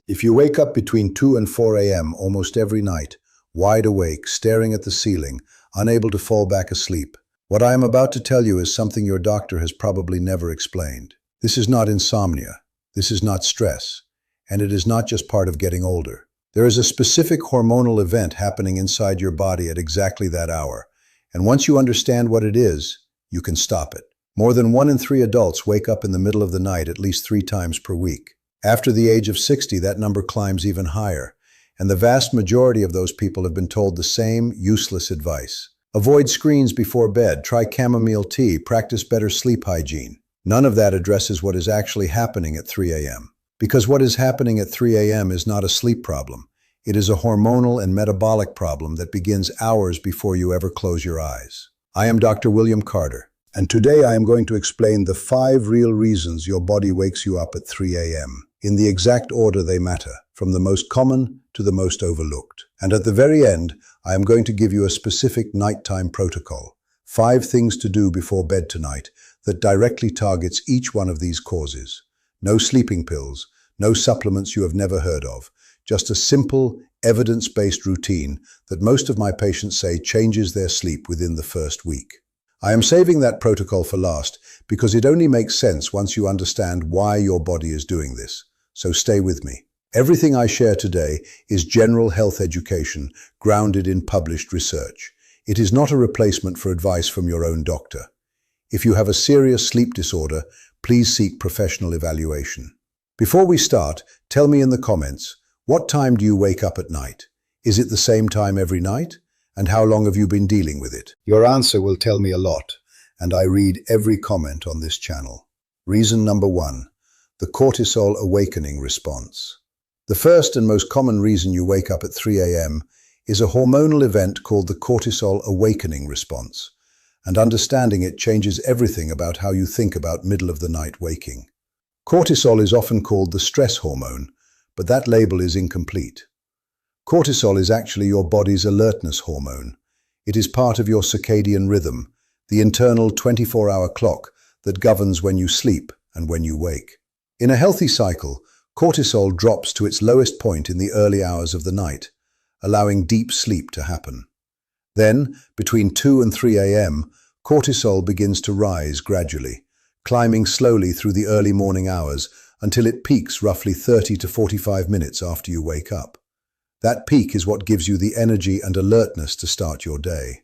If you wake up between 2 and 4 a.m. almost every night, wide awake, staring at the ceiling, unable to fall back asleep, what I am about to tell you is something your doctor has probably never explained. This is not insomnia. This is not stress. And it is not just part of getting older. There is a specific hormonal event happening inside your body at exactly that hour. And once you understand what it is, you can stop it. More than 1 in 3 adults wake up in the middle of the night at least 3 times per week. After the age of 60, that number climbs even higher. And the vast majority of those people have been told the same useless advice. Avoid screens before bed, try chamomile tea, practice better sleep hygiene. None of that addresses what is actually happening at 3 a.m. Because what is happening at 3 a.m. is not a sleep problem. It is a hormonal and metabolic problem that begins hours before you ever close your eyes. I am Dr. William Carter, and today I am going to explain the 5 real reasons your body wakes you up at 3 a.m. in the exact order they matter, from the most common to the most overlooked. And at the very end, I am going to give you a specific nighttime protocol, 5 things to do before bed tonight that directly targets each one of these causes. No sleeping pills, no supplements you have never heard of, just a simple, evidence-based routine that most of my patients say changes their sleep within the first week. I am saving that protocol for last because it only makes sense once you understand why your body is doing this. So stay with me. Everything I share today is general health education grounded in published research. It is not a replacement for advice from your own doctor. If you have a serious sleep disorder, please seek professional evaluation. Before we start, tell me in the comments, what time do you wake up at night? Is it the same time every night? And how long have you been dealing with it? Your answer will tell me a lot, and I read every comment on this channel. Reason number 1, the cortisol awakening response. The first and most common reason you wake up at 3 a.m. is a hormonal event called the cortisol awakening response, and understanding it changes everything about how you think about middle-of-the-night waking. Cortisol is often called the stress hormone, but that label is incomplete. Cortisol is actually your body's alertness hormone. It is part of your circadian rhythm, the internal 24-hour clock that governs when you sleep and when you wake. In a healthy cycle, cortisol drops to its lowest point in the early hours of the night, allowing deep sleep to happen. Then, between 2 and 3 a.m., cortisol begins to rise gradually, climbing slowly through the early morning hours until it peaks roughly 30 to 45 minutes after you wake up. That peak is what gives you the energy and alertness to start your day.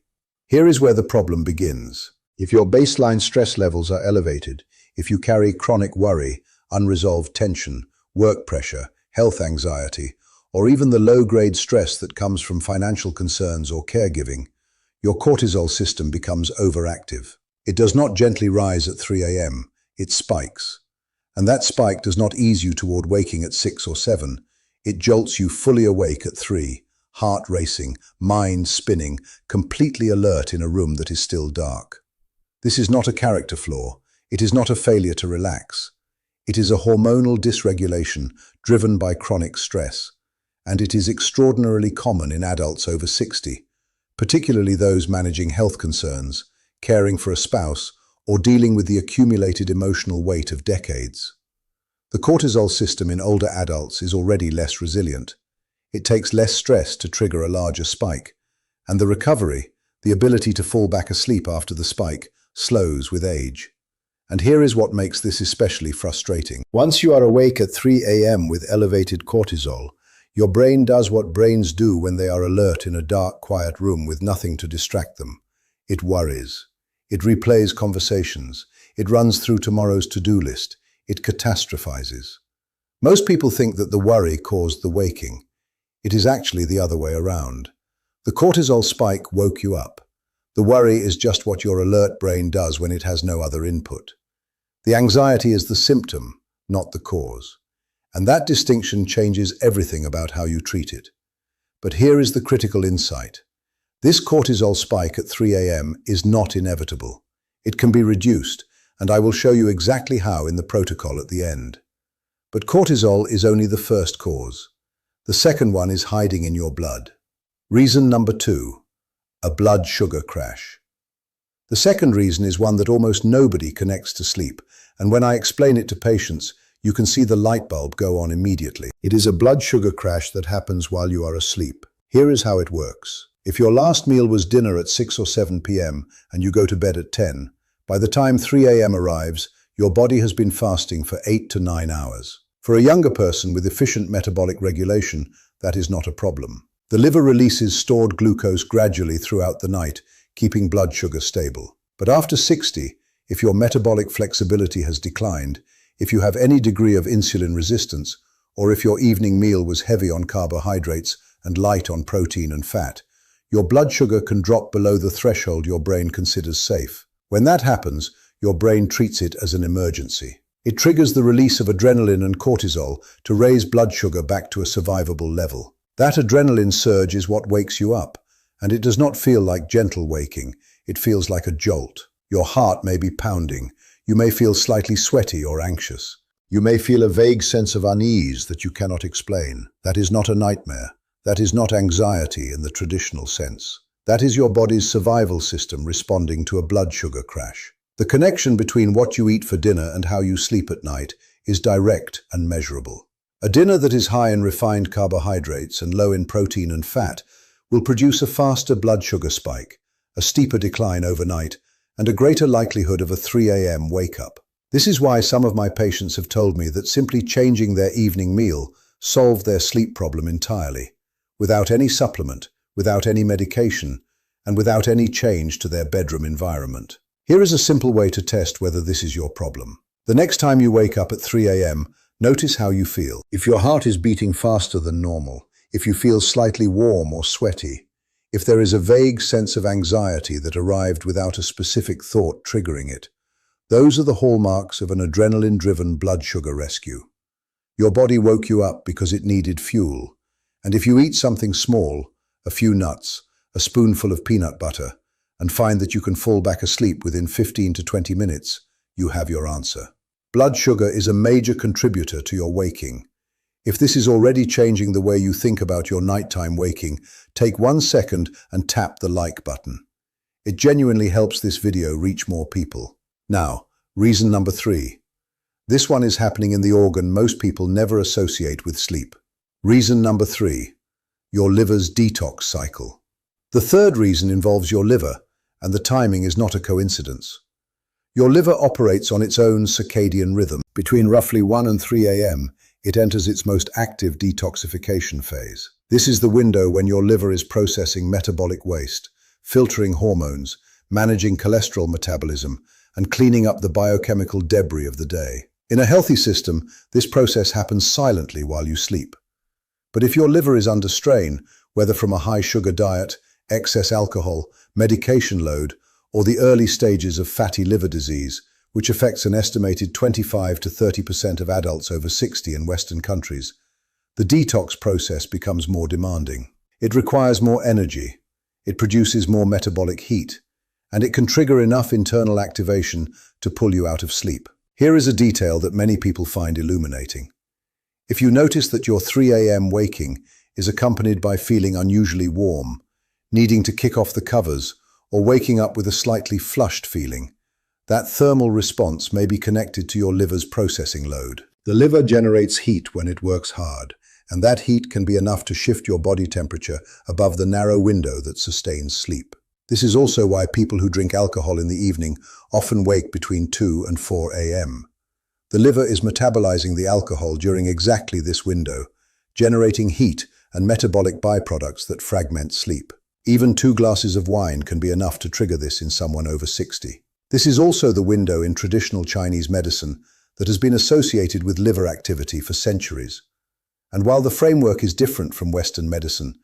Here is where the problem begins. If your baseline stress levels are elevated, if you carry chronic worry, unresolved tension, work pressure, health anxiety, or even the low-grade stress that comes from financial concerns or caregiving, your cortisol system becomes overactive. It does not gently rise at 3 a.m., it spikes. And that spike does not ease you toward waking at 6 or 7. It jolts you fully awake at 3, heart racing, mind spinning, completely alert in a room that is still dark. This is not a character flaw. It is not a failure to relax. It is a hormonal dysregulation driven by chronic stress, and it is extraordinarily common in adults over 60, particularly those managing health concerns, caring for a spouse, or dealing with the accumulated emotional weight of decades. The cortisol system in older adults is already less resilient. It takes less stress to trigger a larger spike, and the recovery, the ability to fall back asleep after the spike, slows with age. And here is what makes this especially frustrating. Once you are awake at 3 a.m. with elevated cortisol, your brain does what brains do when they are alert in a dark, quiet room with nothing to distract them. It worries. It replays conversations. It runs through tomorrow's to-do list. It catastrophizes. Most people think that the worry caused the waking. It is actually the other way around. The cortisol spike woke you up. The worry is just what your alert brain does when it has no other input. The anxiety is the symptom, not the cause. And that distinction changes everything about how you treat it. But here is the critical insight. This cortisol spike at 3 a.m. is not inevitable. It can be reduced, and I will show you exactly how in the protocol at the end. But cortisol is only the first cause. The second one is hiding in your blood. Reason number 2, a blood sugar crash. The second reason is one that almost nobody connects to sleep, and when I explain it to patients, You can see the light bulb go on immediately. It is a blood sugar crash that happens while you are asleep. Here is how it works. If your last meal was dinner at 6 or 7 p.m. and you go to bed at 10, by the time 3 a.m. arrives, your body has been fasting for 8 to 9 hours. For a younger person with efficient metabolic regulation, that is not a problem. The liver releases stored glucose gradually throughout the night, keeping blood sugar stable. But after 60, if your metabolic flexibility has declined, if you have any degree of insulin resistance, or if your evening meal was heavy on carbohydrates and light on protein and fat, your blood sugar can drop below the threshold your brain considers safe. When that happens, your brain treats it as an emergency. It triggers the release of adrenaline and cortisol to raise blood sugar back to a survivable level. That adrenaline surge is what wakes you up, and it does not feel like gentle waking. It feels like a jolt. Your heart may be pounding. You may feel slightly sweaty or anxious. You may feel a vague sense of unease that you cannot explain. That is not a nightmare. That is not anxiety in the traditional sense. That is your body's survival system responding to a blood sugar crash. The connection between what you eat for dinner and how you sleep at night is direct and measurable. A dinner that is high in refined carbohydrates and low in protein and fat will produce a faster blood sugar spike, a steeper decline overnight, and a greater likelihood of a 3 a.m. wake-up. This is why some of my patients have told me that simply changing their evening meal solved their sleep problem entirely, without any supplement, without any medication, and without any change to their bedroom environment. Here is a simple way to test whether this is your problem. The next time you wake up at 3 a.m., notice how you feel. If your heart is beating faster than normal, if you feel slightly warm or sweaty, if there is a vague sense of anxiety that arrived without a specific thought triggering it, those are the hallmarks of an adrenaline-driven blood sugar rescue. Your body woke you up because it needed fuel, and if you eat something small, a few nuts, a spoonful of peanut butter, and find that you can fall back asleep within 15 to 20 minutes, you have your answer. Blood sugar is a major contributor to your waking. If this is already changing the way you think about your nighttime waking, take 1 second and tap the like button. It genuinely helps this video reach more people. Now, reason number 3. This one is happening in the organ most people never associate with sleep. Reason number 3. Your liver's detox cycle. The third reason involves your liver, and the timing is not a coincidence. Your liver operates on its own circadian rhythm. Between roughly 1 and 3 a.m., it enters its most active detoxification phase. This is the window when your liver is processing metabolic waste, filtering hormones, managing cholesterol metabolism, and cleaning up the biochemical debris of the day. In a healthy system, this process happens silently while you sleep. But if your liver is under strain, whether from a high-sugar diet, excess alcohol, medication load, or the early stages of fatty liver disease, which affects an estimated 25 to 30% of adults over 60 in Western countries, the detox process becomes more demanding. It requires more energy, it produces more metabolic heat, and it can trigger enough internal activation to pull you out of sleep. Here is a detail that many people find illuminating. If you notice that your 3 a.m. waking is accompanied by feeling unusually warm, needing to kick off the covers, or waking up with a slightly flushed feeling, that thermal response may be connected to your liver's processing load. The liver generates heat when it works hard, and that heat can be enough to shift your body temperature above the narrow window that sustains sleep. This is also why people who drink alcohol in the evening often wake between 2 and 4 a.m. The liver is metabolizing the alcohol during exactly this window, generating heat and metabolic byproducts that fragment sleep. Even 2 glasses of wine can be enough to trigger this in someone over 60. This is also the window in traditional Chinese medicine that has been associated with liver activity for centuries. And while the framework is different from Western medicine,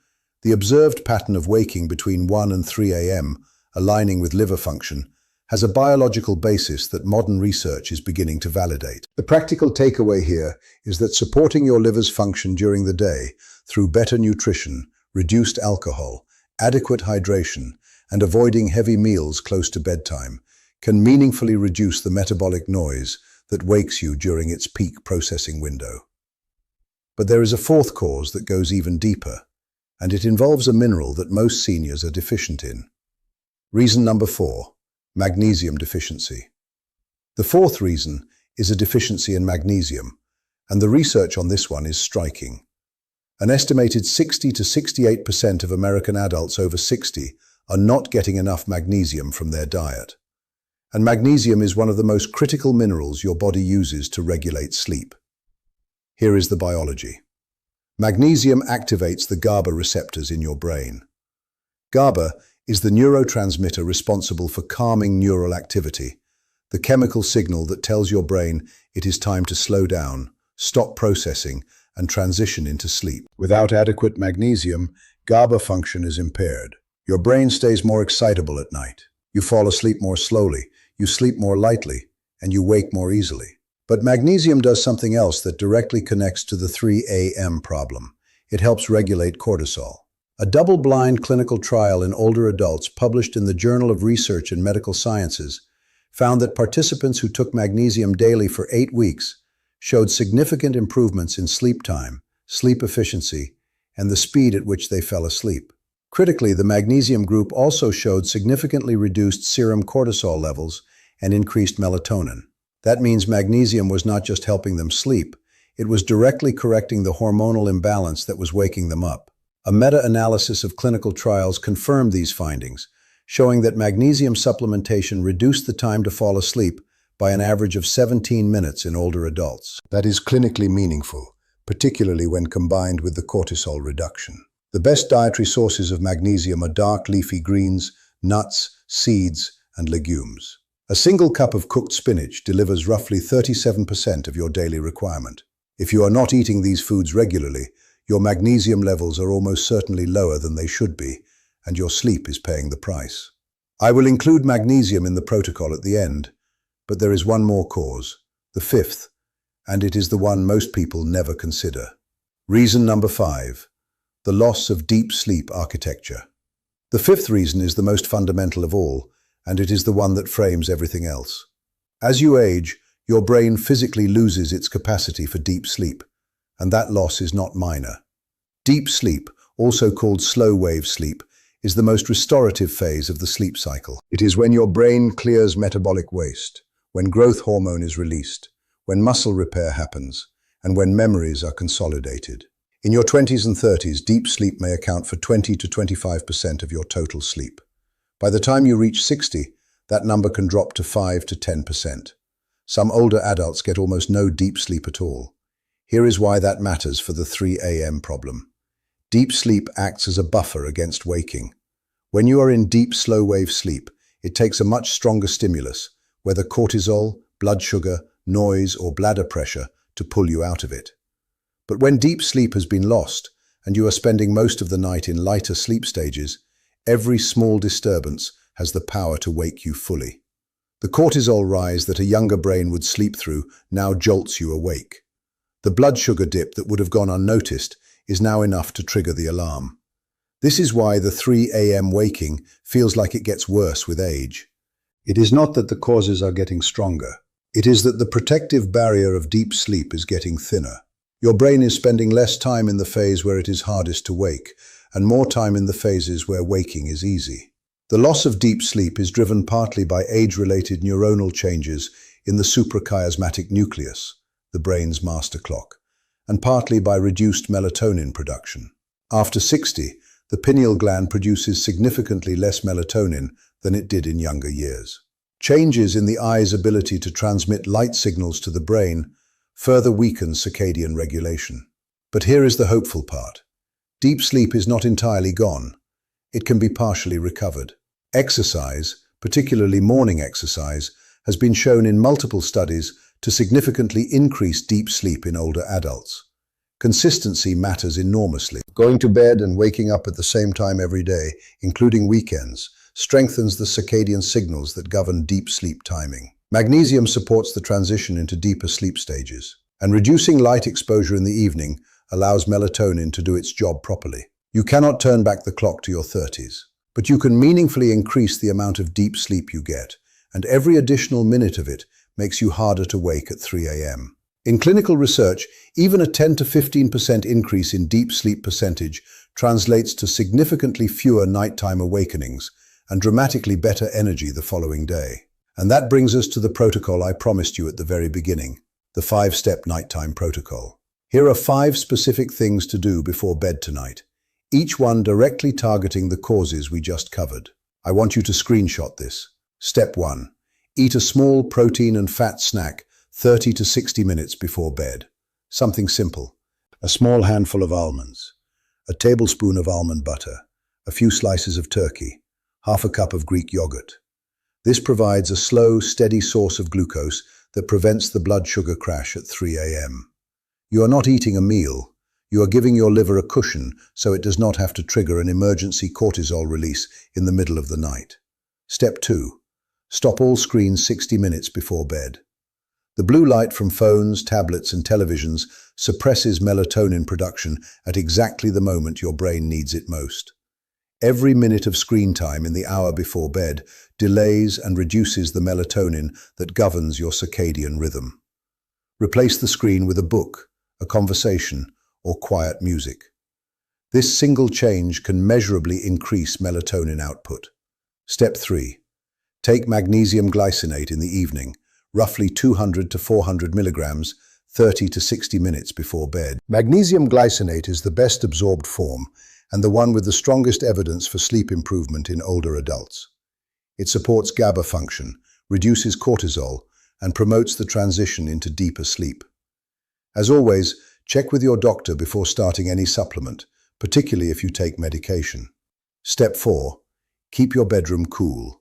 the observed pattern of waking between 1 and 3 a.m., aligning with liver function, has a biological basis that modern research is beginning to validate. The practical takeaway here is that supporting your liver's function during the day through better nutrition, reduced alcohol, adequate hydration, and avoiding heavy meals close to bedtime can meaningfully reduce the metabolic noise that wakes you during its peak processing window. But there is a fourth cause that goes even deeper, and it involves a mineral that most seniors are deficient in. Reason number 4, magnesium deficiency. The fourth reason is a deficiency in magnesium, And the research on this one is striking. An estimated 60 to 68% of American adults over 60 are not getting enough magnesium from their diet. And magnesium is one of the most critical minerals your body uses to regulate sleep. Here is the biology. Magnesium activates the GABA receptors in your brain. GABA is the neurotransmitter responsible for calming neural activity, the chemical signal that tells your brain it is time to slow down, stop processing, and transition into sleep. Without adequate magnesium, GABA function is impaired. Your brain stays more excitable at night. You fall asleep more slowly, you sleep more lightly, and you wake more easily. But magnesium does something else that directly connects to the 3 a.m. problem. It helps regulate cortisol. A double-blind clinical trial in older adults published in the Journal of Research in Medical Sciences found that participants who took magnesium daily for 8 weeks showed significant improvements in sleep time, sleep efficiency, and the speed at which they fell asleep. Critically, the magnesium group also showed significantly reduced serum cortisol levels and increased melatonin. That means magnesium was not just helping them sleep, it was directly correcting the hormonal imbalance that was waking them up. A meta-analysis of clinical trials confirmed these findings, showing that magnesium supplementation reduced the time to fall asleep by an average of 17 minutes in older adults. That is clinically meaningful, particularly when combined with the cortisol reduction. The best dietary sources of magnesium are dark leafy greens, nuts, seeds, and legumes. A single cup of cooked spinach delivers roughly 37% of your daily requirement. If you are not eating these foods regularly, your magnesium levels are almost certainly lower than they should be, and your sleep is paying the price. I will include magnesium in the protocol at the end, but there is one more cause, the fifth, and it is the one most people never consider. Reason number 5, the loss of deep sleep architecture. The fifth reason is the most fundamental of all, and it is the one that frames everything else. As you age, your brain physically loses its capacity for deep sleep, and that loss is not minor. Deep sleep, also called slow-wave sleep, is the most restorative phase of the sleep cycle. It is when your brain clears metabolic waste, when growth hormone is released, when muscle repair happens, and when memories are consolidated. In your 20s and 30s, deep sleep may account for 20 to 25% of your total sleep. By the time you reach 60, that number can drop to 5 to 10%. Some older adults get almost no deep sleep at all. Here is why that matters for the 3 a.m. problem. Deep sleep acts as a buffer against waking. When you are in deep slow-wave sleep, it takes a much stronger stimulus, whether cortisol, blood sugar, noise, or bladder pressure, to pull you out of it. But when deep sleep has been lost, and you are spending most of the night in lighter sleep stages, every small disturbance has the power to wake you fully. The cortisol rise that a younger brain would sleep through now jolts you awake. The blood sugar dip that would have gone unnoticed is now enough to trigger the alarm. This is why the 3 a.m. waking feels like it gets worse with age. It is not that the causes are getting stronger. It is that the protective barrier of deep sleep is getting thinner. Your brain is spending less time in the phase where it is hardest to wake, and more time in the phases where waking is easy. The loss of deep sleep is driven partly by age-related neuronal changes in the suprachiasmatic nucleus, the brain's master clock, and partly by reduced melatonin production. After 60, the pineal gland produces significantly less melatonin than it did in younger years. Changes in the eye's ability to transmit light signals to the brain further weaken circadian regulation. But here is the hopeful part. Deep sleep is not entirely gone. It can be partially recovered. Exercise, particularly morning exercise, has been shown in multiple studies to significantly increase deep sleep in older adults. Consistency matters enormously. Going to bed and waking up at the same time every day, including weekends, strengthens the circadian signals that govern deep sleep timing. Magnesium supports the transition into deeper sleep stages, and reducing light exposure in the evening allows melatonin to do its job properly. You cannot turn back the clock to your 30s, but you can meaningfully increase the amount of deep sleep you get, and every additional minute of it makes you harder to wake at 3 a.m. In clinical research, even a 10 to 15% increase in deep sleep percentage translates to significantly fewer nighttime awakenings and dramatically better energy the following day. And that brings us to the protocol I promised you at the very beginning. the 5-step nighttime protocol. Here are 5 specific things to do before bed tonight, each one directly targeting the causes we just covered. I want you to screenshot this. Step 1. Eat a small protein and fat snack 30 to 60 minutes before bed. Something simple. A small handful of almonds, a tablespoon of almond butter, a few slices of turkey, half a cup of Greek yogurt. This provides a slow, steady source of glucose that prevents the blood sugar crash at 3 a.m. You are not eating a meal. You are giving your liver a cushion so it does not have to trigger an emergency cortisol release in the middle of the night. Step 2. Stop all screens 60 minutes before bed. The blue light from phones, tablets, and televisions suppresses melatonin production at exactly the moment your brain needs it most. Every minute of screen time in the hour before bed delays and reduces the melatonin that governs your circadian rhythm. Replace the screen with a book, a conversation, or quiet music. This single change can measurably increase melatonin output. Step 3. Take magnesium glycinate in the evening, roughly 200 to 400 milligrams, 30 to 60 minutes before bed. Magnesium glycinate is the best absorbed form and the one with the strongest evidence for sleep improvement in older adults. It supports GABA function, reduces cortisol, and promotes the transition into deeper sleep. As always, check with your doctor before starting any supplement, particularly if you take medication. Step 4. Keep your bedroom cool.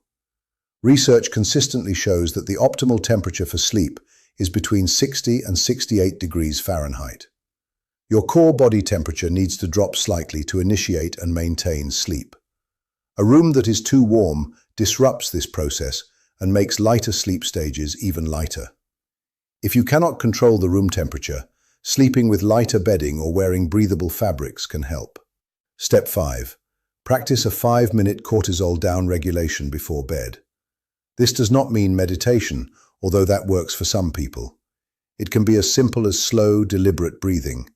Research consistently shows that the optimal temperature for sleep is between 60 and 68 degrees Fahrenheit. Your core body temperature needs to drop slightly to initiate and maintain sleep. A room that is too warm disrupts this process and makes lighter sleep stages even lighter. If you cannot control the room temperature, sleeping with lighter bedding or wearing breathable fabrics can help. Step 5. Practice a 5-minute cortisol down-regulation before bed. This does not mean meditation, although that works for some people. It can be as simple as slow, deliberate breathing.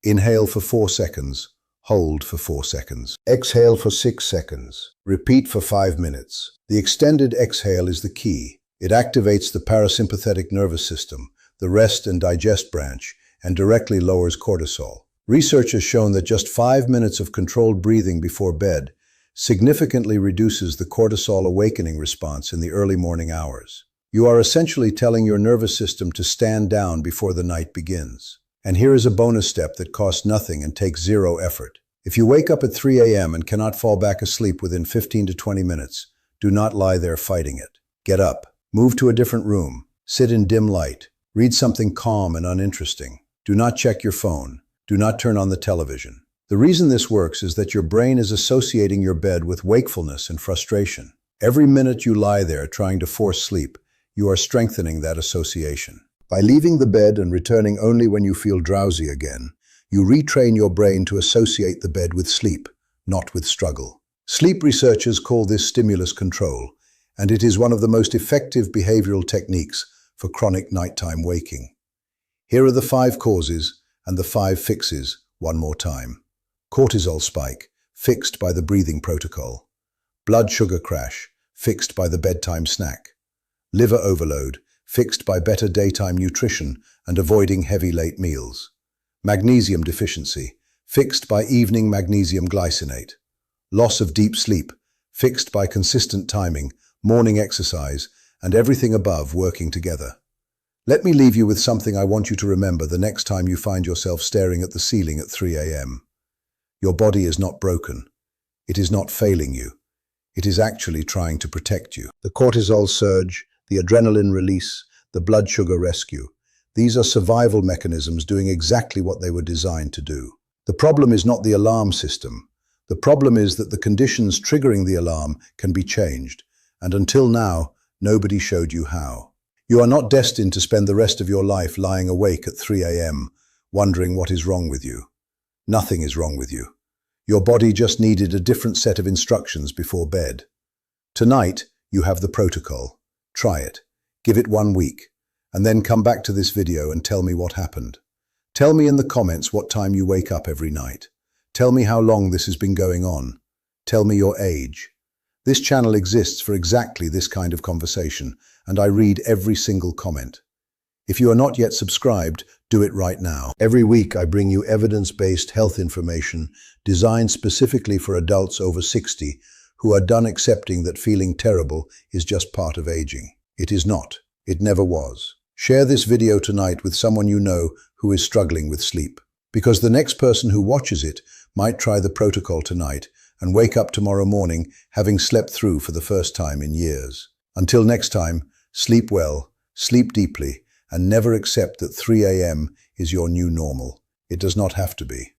Inhale for 4 seconds, hold for 4 seconds. Exhale for 6 seconds. Repeat for 5 minutes. The extended exhale is the key. It activates the parasympathetic nervous system, the rest and digest branch, and directly lowers cortisol. Research has shown that just 5 minutes of controlled breathing before bed significantly reduces the cortisol awakening response in the early morning hours. You are essentially telling your nervous system to stand down before the night begins. And here is a bonus step that costs nothing and takes zero effort. If you wake up at 3 a.m. and cannot fall back asleep within 15 to 20 minutes, do not lie there fighting it. Get up, move to a different room, sit in dim light, read something calm and uninteresting. Do not check your phone. Do not turn on the television. The reason this works is that your brain is associating your bed with wakefulness and frustration. Every minute you lie there trying to force sleep, you are strengthening that association. By leaving the bed and returning only when you feel drowsy again, you retrain your brain to associate the bed with sleep, not with struggle. Sleep researchers call this stimulus control, and it is one of the most effective behavioral techniques for chronic nighttime waking. Here are the 5 causes and the 5 fixes one more time. Cortisol spike, fixed by the breathing protocol. Blood sugar crash, fixed by the bedtime snack. Liver overload, fixed by better daytime nutrition and avoiding heavy late meals. Magnesium deficiency, fixed by evening magnesium glycinate. Loss of deep sleep, fixed by consistent timing, morning exercise, and everything above working together. Let me leave you with something I want you to remember the next time you find yourself staring at the ceiling at 3 a.m. Your body is not broken. It is not failing you. It is actually trying to protect you. The cortisol surge, the adrenaline release, the blood sugar rescue. These are survival mechanisms doing exactly what they were designed to do. The problem is not the alarm system. The problem is that the conditions triggering the alarm can be changed, and until now, nobody showed you how. You are not destined to spend the rest of your life lying awake at 3 a.m., wondering what is wrong with you. Nothing is wrong with you. Your body just needed a different set of instructions before bed. Tonight, you have the protocol. Try it. Give it 1 week, and then come back to this video and tell me what happened. Tell me in the comments what time you wake up every night. Tell me how long this has been going on. Tell me your age. This channel exists for exactly this kind of conversation, and I read every single comment. If you are not yet subscribed, do it right now. Every week I bring you evidence-based health information designed specifically for adults over 60 who are done accepting that feeling terrible is just part of aging. It is not. It never was. Share this video tonight with someone you know who is struggling with sleep, because the next person who watches it might try the protocol tonight and wake up tomorrow morning having slept through for the first time in years. Until next time, sleep well, sleep deeply, and never accept that 3 a.m. is your new normal. It does not have to be.